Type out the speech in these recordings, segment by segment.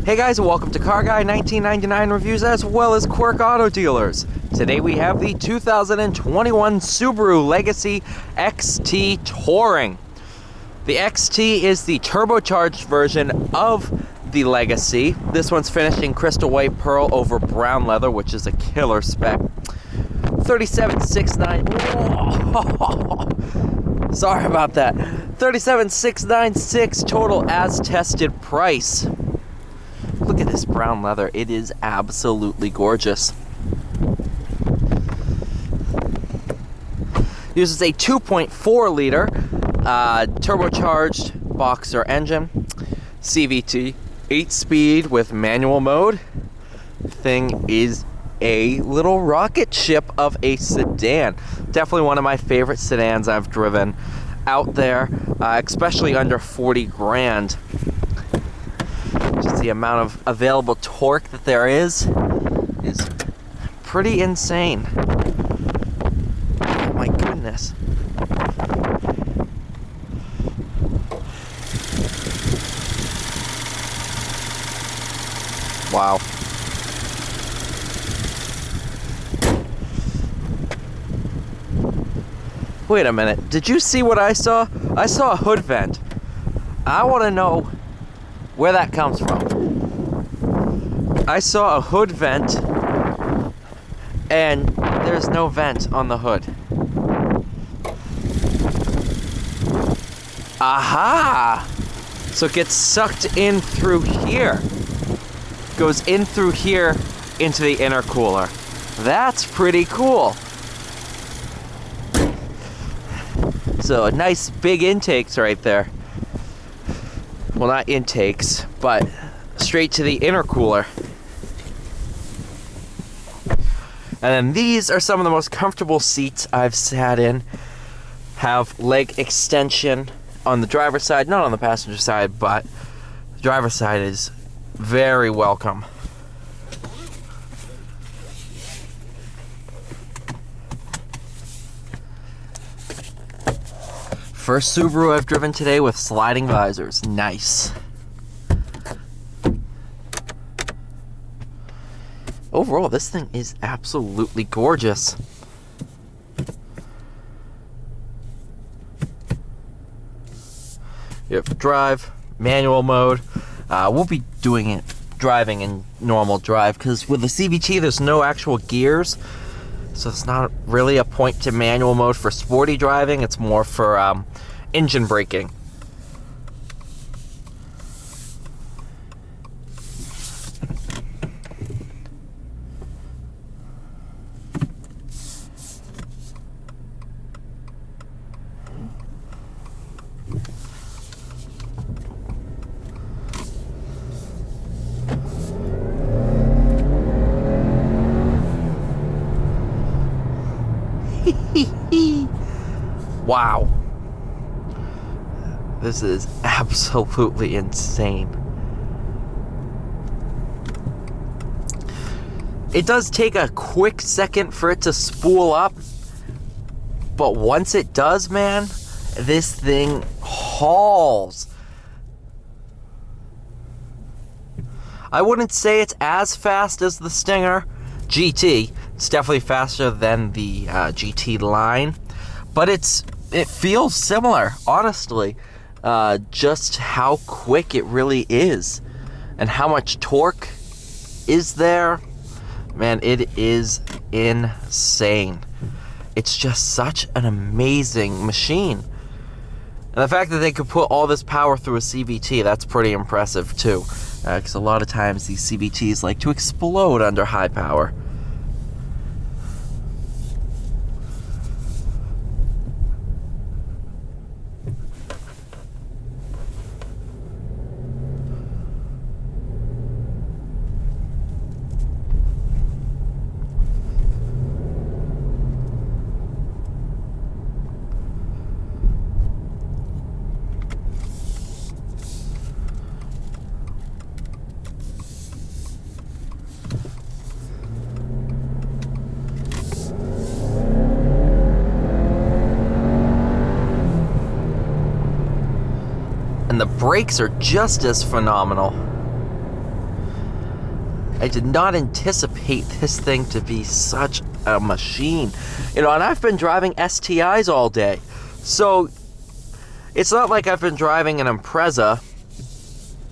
Hey guys, and welcome to Car Guy 1999 Reviews as well as Quirk Auto Dealers. Today we have the 2021 Subaru Legacy XT Touring. The XT is the turbocharged version of the Legacy. This one's finished in crystal white pearl over brown leather, which is a killer spec. 37,696. Sorry about that. 37,696 total as tested price. Look at this brown leather. It is absolutely gorgeous. Uses a 2.4 liter turbocharged boxer engine, CVT, 8-speed with manual mode. Thing is a little rocket ship of a sedan. Definitely one of my favorite sedans I've driven out there, especially under 40 grand. Just the amount of available torque that there is pretty insane. Oh my goodness. Wow. Wait a minute. Did you see what I saw? I saw a hood vent. I want to know where that comes from. I saw a hood vent and there's no vent on the hood. Aha! So it gets sucked in through here. Goes in through here into the intercooler. That's pretty cool. So nice big intakes right there. Well, not intakes, but straight to the intercooler. And then these are some of the most comfortable seats I've sat in. Have leg extension on the driver's side, not on the passenger side, but the driver's side is very welcome. First Subaru I've driven today with sliding visors. Nice. Overall, this thing is absolutely gorgeous. You have drive, manual mode. We'll be doing it driving in normal drive because with the CVT there's no actual gears. So it's not really a point to manual mode for sporty driving. It's more for engine braking. Wow. This is absolutely insane. It does take a quick second for it to spool up, but once it does, man, this thing hauls. I wouldn't say it's as fast as the Stinger GT. It's definitely faster than the GT line, but it feels similar, honestly. Just how quick it really is and how much torque is there. Man, it is insane. It's just such an amazing machine. And the fact that they could put all this power through a CVT, that's pretty impressive too. Because a lot of times these CVTs like to explode under high power. And the brakes are just as phenomenal. I did not anticipate this thing to be such a machine. And I've been driving STIs all day. So it's not like I've been driving an Impreza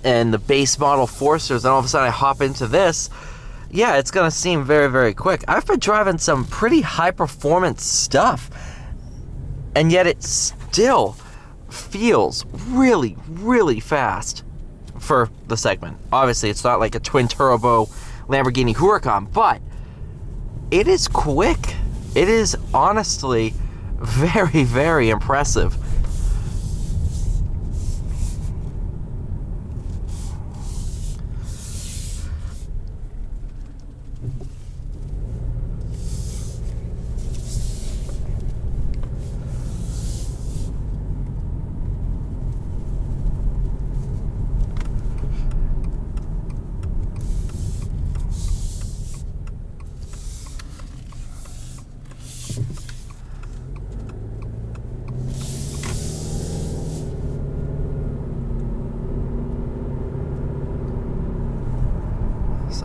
and the base model Forcers, and all of a sudden I hop into this. Yeah, it's going to seem very, very quick. I've been driving some pretty high-performance stuff, and yet it still feels really, really fast for the segment. Obviously, it's not like a twin-turbo Lamborghini Huracan, but it is quick. It is honestly very, very impressive.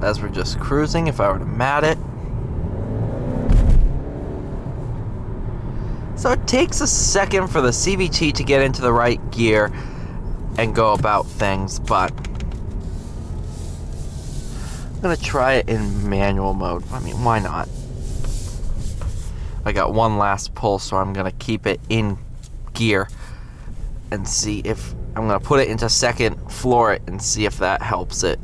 As we're just cruising, if I were to mat it. So it takes a second for the CVT to get into the right gear and go about things, but I'm gonna try it in manual mode. I mean, why not? I got one last pull, so I'm gonna keep it in gear and see if I'm gonna put it into second, floor it, and see if that helps it.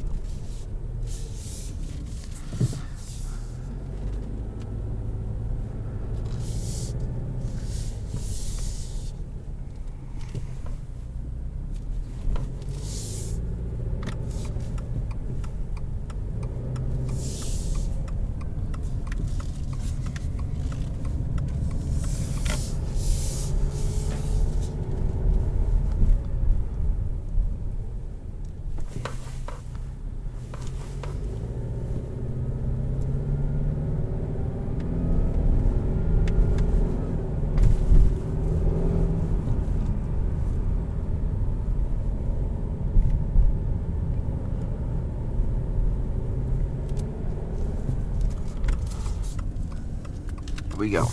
We go.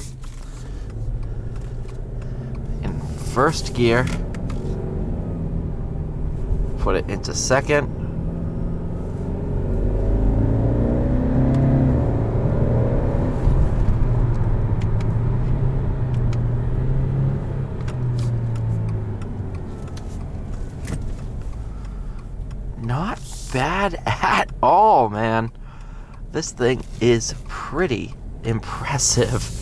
In first gear, put it into second. Not bad at all, man. This thing is pretty impressive.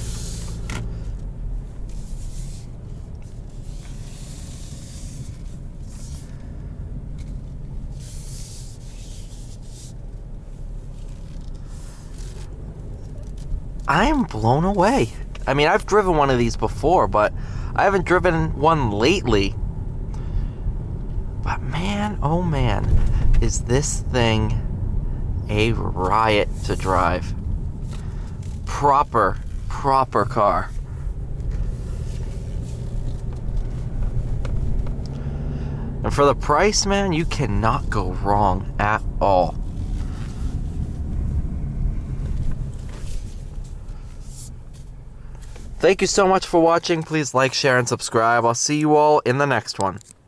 I am blown away. I mean, I've driven one of these before, but I haven't driven one lately. But man, oh man, is this thing a riot to drive. Proper car. And for the price, man, you cannot go wrong at all. Thank you so much for watching. Please like, share, and subscribe. I'll see you all in the next one.